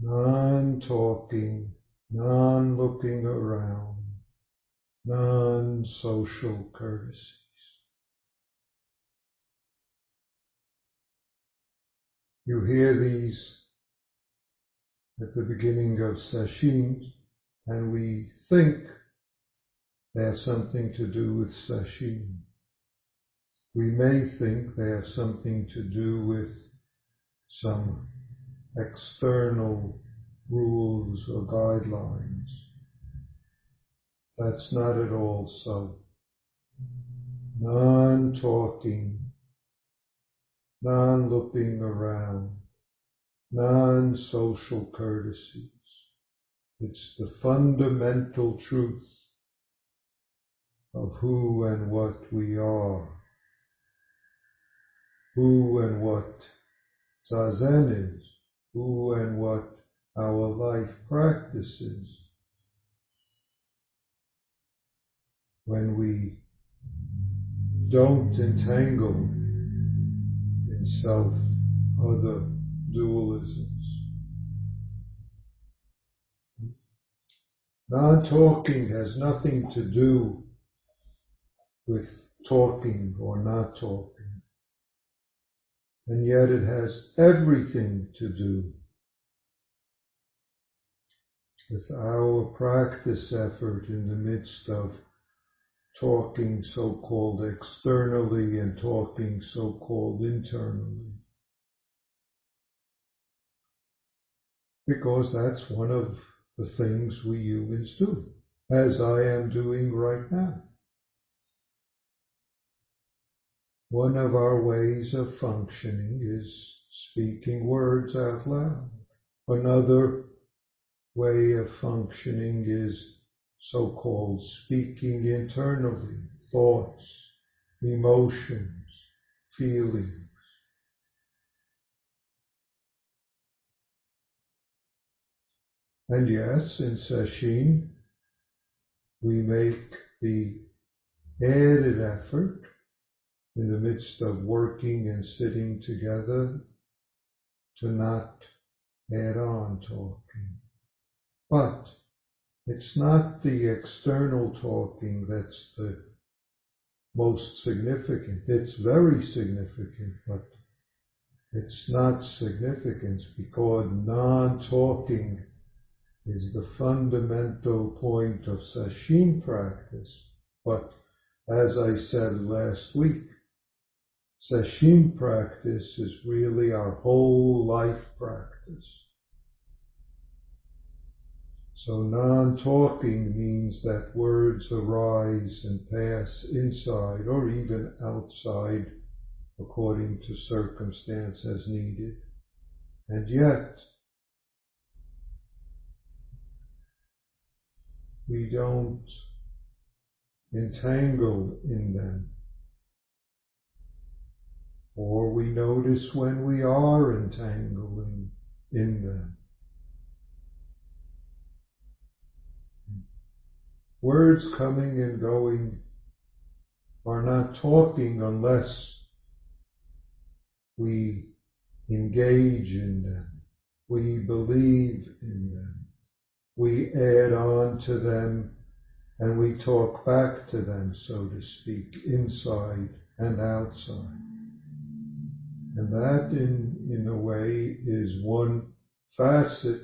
non-talking, non-looking around, non-social courtesies. You hear these at the beginning of sesshin, and we think they have something to do with sesshin. We may think they have something to do with some external rules or guidelines. That's not at all so. Non-talking, non-looking around, non-social courtesies. It's the fundamental truth of who and what we are, who and what Zazen is, who and what our life practice is. When we don't entangle in self-other dualisms. Non-talking has nothing to do with talking or not talking, and yet it has everything to do with our practice effort in the midst of talking so-called externally and talking so-called internally. Because that's one of the things we humans do, as I am doing right now. One of our ways of functioning is speaking words out loud. Another way of functioning is so-called speaking internally, thoughts, emotions, feelings. And yes, in sesshin, we make the added effort in the midst of working and sitting together to not add on talking. But it's not the external talking that's the most significant. It's very significant, but it's not significant because non-talking is the fundamental point of sesshin practice. But as I said last week, sesshin practice is really our whole life practice. So non-talking means that words arise and pass inside or even outside according to circumstance as needed. And yet, we don't entangle in them. Or we notice when we are entangling in them. Words coming and going are not talking unless we engage in them. We believe in them. We add on to them and we talk back to them, so to speak, inside and outside. And that, in a way, is one facet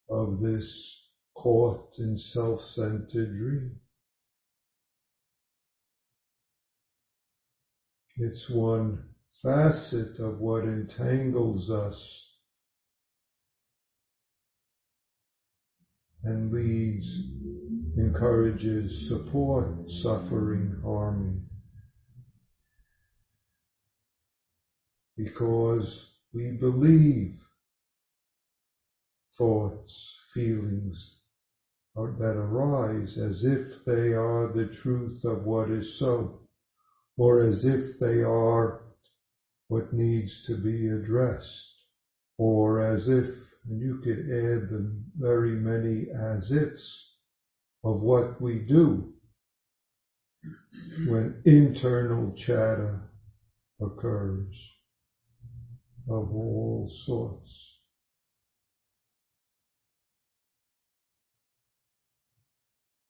of this caught in self-centered dream. It's one facet of what entangles us and leads, encourages support, suffering, harming. Because we believe thoughts, feelings that arise as if they are the truth of what is so, or as if they are what needs to be addressed, or as if, and you could add the very many as-ifs of what we do when internal chatter occurs of all sorts.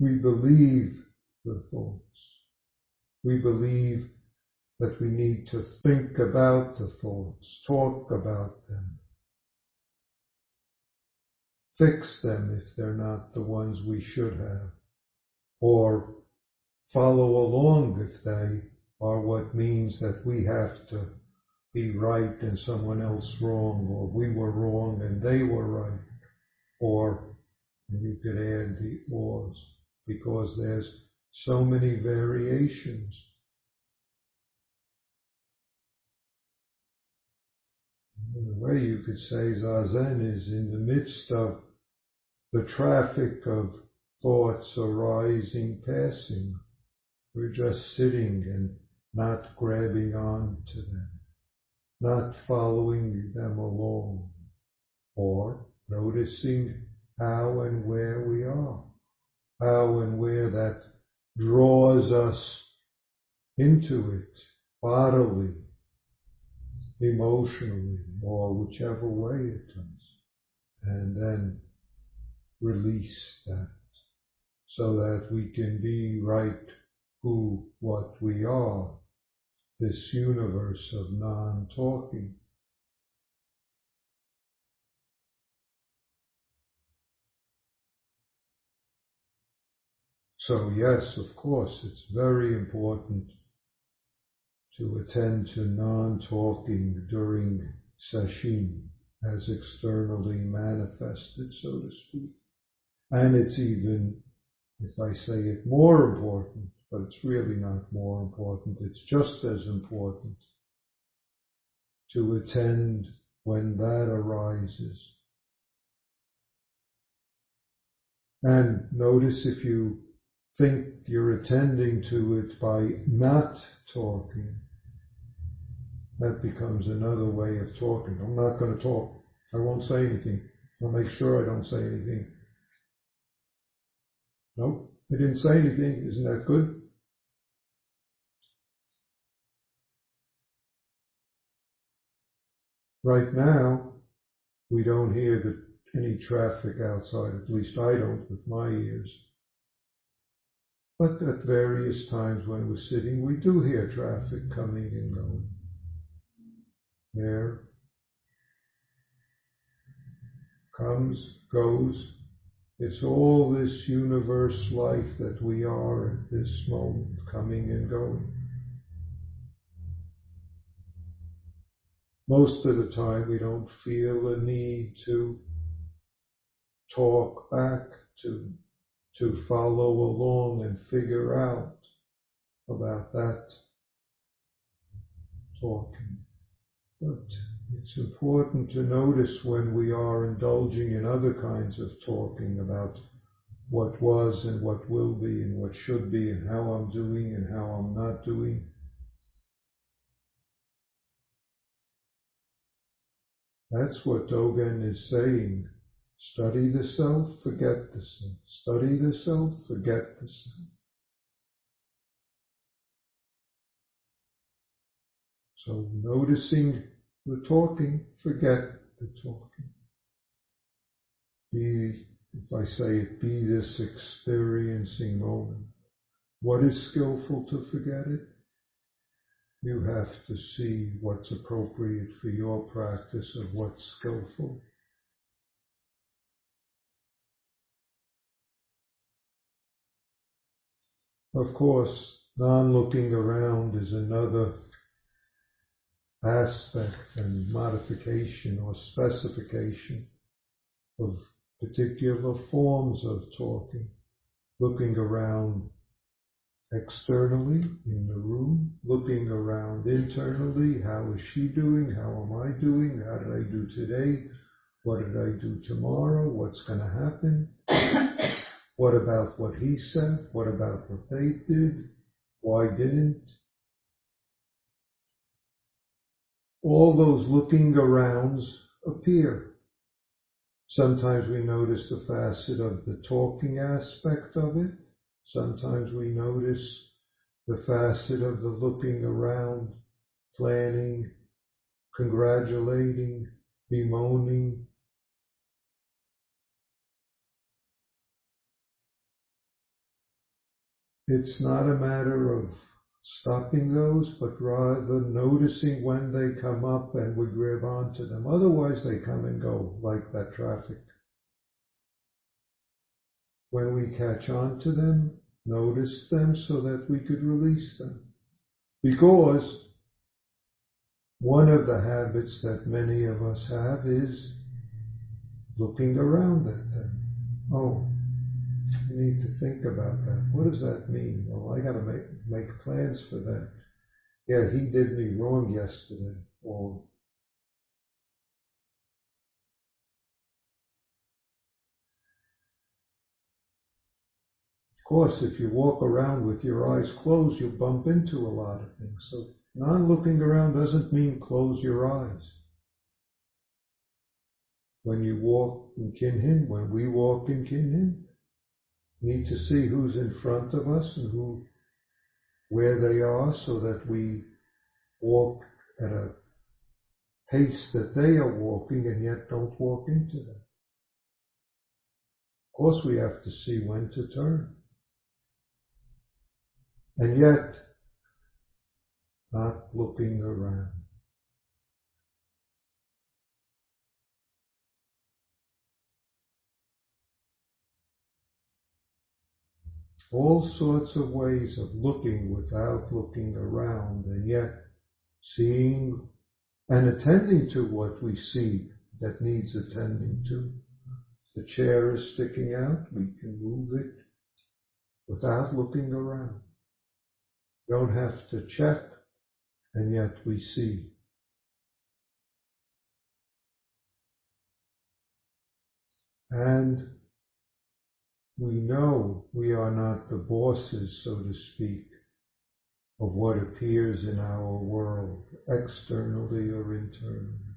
We believe the thoughts. We believe that we need to think about the thoughts, talk about them, fix them if they're not the ones we should have, or follow along if they are what means that we have to be right and someone else wrong, or we were wrong and they were right, or you could add the ors, because there's so many variations. The way you could say Zazen is in the midst of the traffic of thoughts arising, passing. We're just sitting and not grabbing on to them, not following them along, or noticing how and where we are, how and where that draws us into it, bodily, emotionally, or whichever way it does, and then release that so that we can be right who, what we are, this universe of non-talking. So yes, of course, it's very important to attend to non-talking during sesshin as externally manifested, so to speak. And it's even, if I say it, more important, but it's really not more important, it's just as important to attend when that arises. And notice if you think you're attending to it by not talking, that becomes another way of talking. I'm not going to talk. I won't say anything. I'll make sure I don't say anything. Nope, I didn't say anything. Isn't that good? Right now, we don't hear any traffic outside. At least I don't with my ears. But at various times when we're sitting, we do hear traffic coming and going. There comes, goes. It's all this universe life that we are at this moment, coming and going. Most of the time we don't feel a need to talk back, to follow along and figure out about that talking. But it's important to notice when we are indulging in other kinds of talking about what was and what will be and what should be and how I'm doing and how I'm not doing. That's what Dogen is saying. Study the self, forget the self. Study the self, forget the self. So noticing the talking, forget the talking. Be, if I say it, be this experiencing moment. What is skillful to forget it? You have to see what's appropriate for your practice of what's skillful. Of course, non-looking around is another aspect and modification or specification of particular forms of talking. Looking around externally in the room, looking around internally, how is she doing? How am I doing? How did I do today? What did I do tomorrow? What's going to happen? What about what he said? What about what they did? Why didn't? All those looking arounds appear. Sometimes we notice the facet of the talking aspect of it. Sometimes we notice the facet of the looking around, planning, congratulating, bemoaning. it's not a matter of stopping those, but rather noticing when they come up and we grab onto them. Otherwise they come and go like that traffic. When we catch on to them, notice them so that we could release them. Because one of the habits that many of us have is looking around at them. Oh, I need to think about that. What does that mean? Well, I got to make plans for that. Yeah, he did me wrong yesterday. Or of course, if you walk around with your eyes closed, you'll bump into a lot of things. So non-looking around doesn't mean close your eyes. When you walk in Kinhin, when we walk in Kinhin, we need to see who's in front of us and where they are so that we walk at a pace that they are walking and yet don't walk into them. Of course, we have to see when to turn. And yet, not looking around. All sorts of ways of looking without looking around, and yet seeing and attending to what we see that needs attending to. If the chair is sticking out, we can move it without looking around. Don't have to check, and yet we see. And we know we are not the bosses, so to speak, of what appears in our world, externally or internally,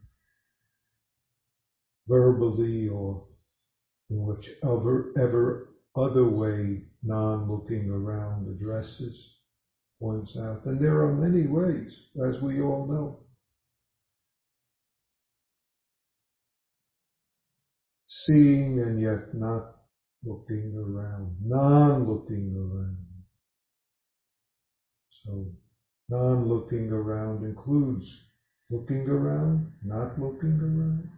verbally or in whichever other way non-looking around addresses, points out. And there are many ways, as we all know. Seeing and yet not looking around, non-looking around. So non-looking around includes looking around, not looking around.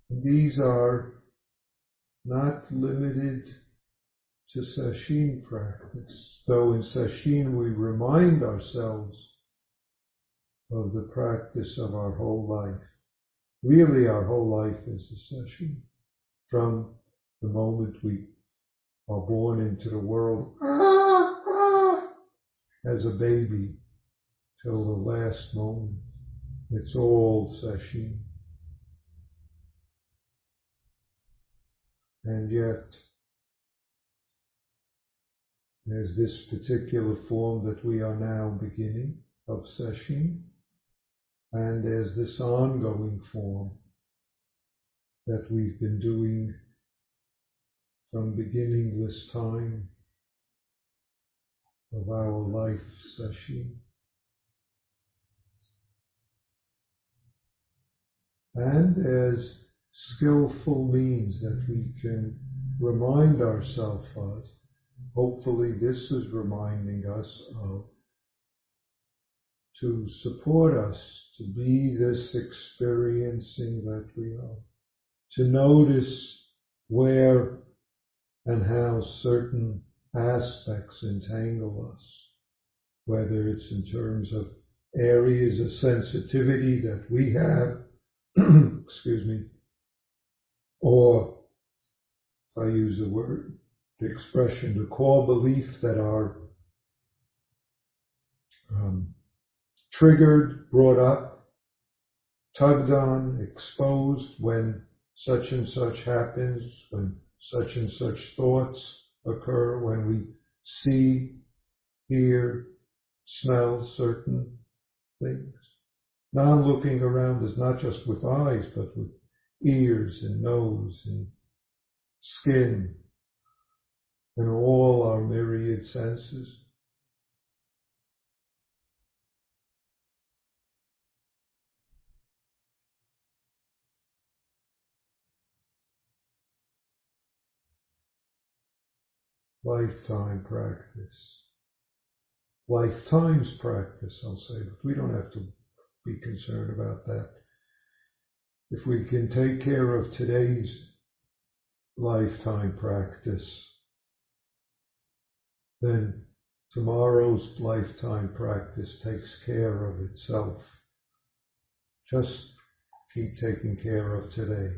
These are not limited to Sesshin practice, though in Sesshin we remind ourselves of the practice of our whole life. Really, our whole life is a Sesshin. From the moment we are born into the world as a baby till the last moment, it's all Sesshin. And yet, there's this particular form that we are now beginning of Sesshin, and there's this ongoing form that we've been doing from beginningless time of our life Sesshin. And there's skillful means that we can remind ourselves of. Hopefully this is reminding us of, to support us to be this experiencing that we are, to notice where and how certain aspects entangle us, whether it's in terms of areas of sensitivity that we have, excuse me, or if I use the expression, the core beliefs that are triggered, brought up, tugged on, exposed when such and such happens, when such and such thoughts occur, when we see, hear, smell certain things. Non-looking around is not just with eyes, but with ears and nose and skin and all our myriad senses. lifetime practice. Lifetime's practice, I'll say, but we don't have to be concerned about that. If we can take care of today's lifetime practice, then tomorrow's lifetime practice takes care of itself. Just keep taking care of today's.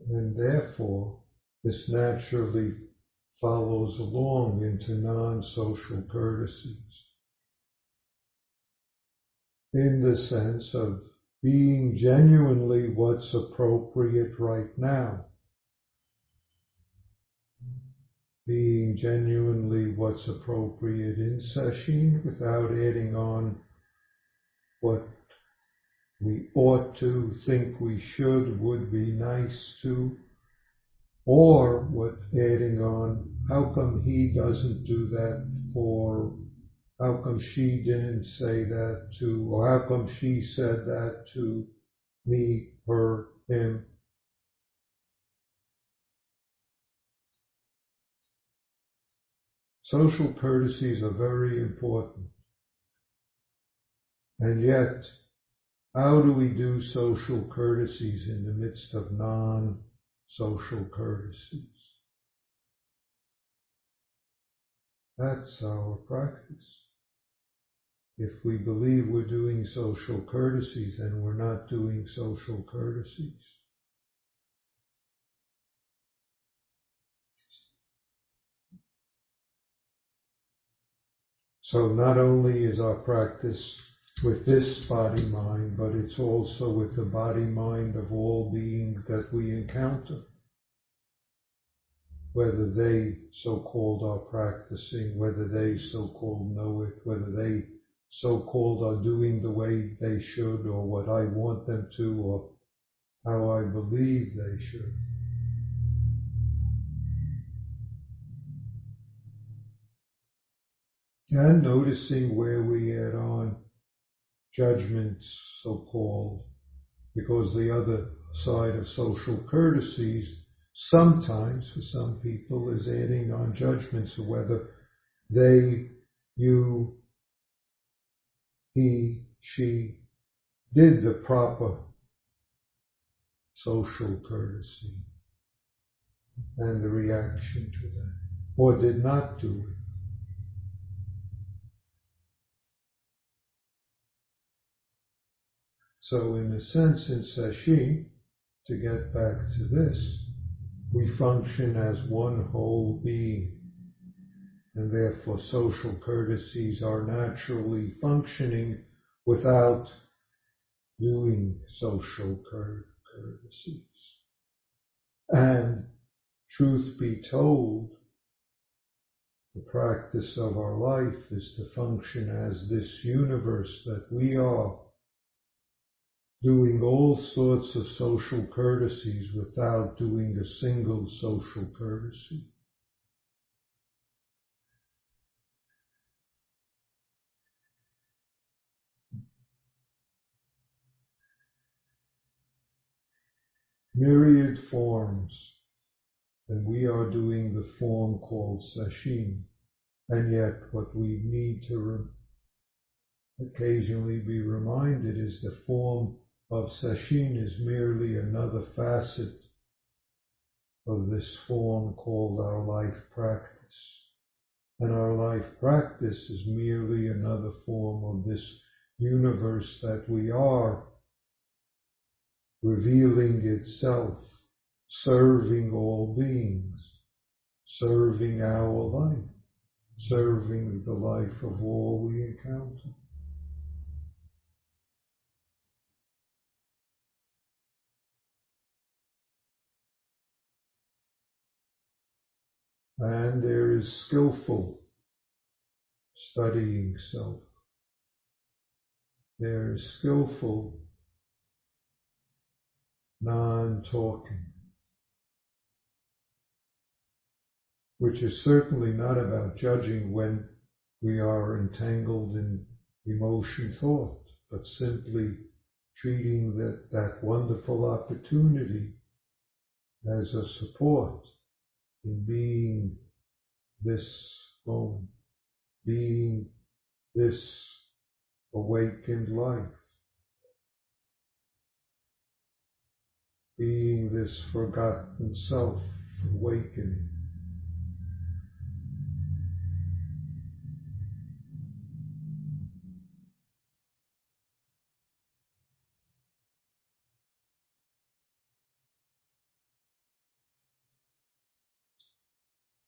And therefore, this naturally follows along into non-social courtesies, in the sense of being genuinely what's appropriate right now, being genuinely what's appropriate in sesshin without adding on what we ought to, think we should, would be nice to, or what adding on, how come he doesn't do that, or how come she didn't say that to, or how come she said that to me, her, him. Social courtesies are very important. And yet, how do we do social courtesies in the midst of non-social courtesies? That's our practice. If we believe we're doing social courtesies, then we're not doing social courtesies. So not only is our practice with this body-mind, but it's also with the body-mind of all beings that we encounter. Whether they so-called are practicing, whether they so-called know it, whether they so-called are doing the way they should, or what I want them to, or how I believe they should. And noticing where we add on judgments, so-called, because the other side of social courtesies sometimes, for some people, is adding on judgments of whether they, you, he, she did the proper social courtesy and the reaction to that, or did not do it. So in a sense, in sesshin, to get back to this, we function as one whole being, and therefore social courtesies are naturally functioning without doing social courtesies. And truth be told, the practice of our life is to function as this universe that we are, doing all sorts of social courtesies without doing a single social courtesy. Myriad forms, and we are doing the form called sesshin, and yet what we need to occasionally be reminded is the form of sesshin is merely another facet of this form called our life practice. And our life practice is merely another form of this universe that we are, revealing itself, serving all beings, serving our life, serving the life of all we encounter. And there is skillful studying self. There is skillful non-talking, which is certainly not about judging when we are entangled in emotion thought, but simply treating that wonderful opportunity as a support in being this moment, being this awakened life, being this forgotten self awakening.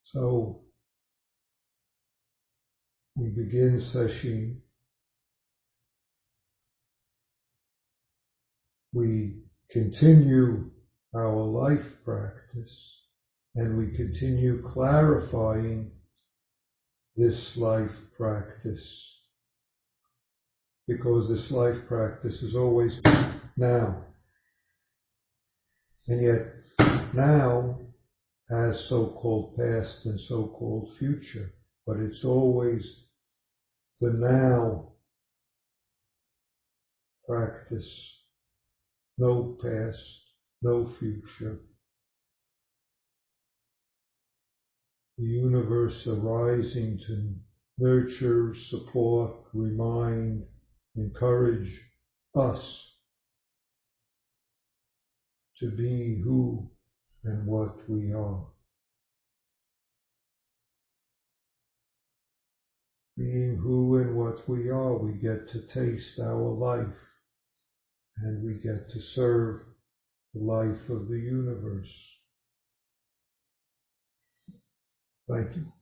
So we begin session. We continue our life practice, and we continue clarifying this life practice, because this life practice is always now. And yet now has so-called past and so-called future, but it's always the now practice. No past, no future. The universe arising to nurture, support, remind, encourage us to be who and what we are. Being who and what we are, we get to taste our life, and we get to serve the life of the universe. Thank you.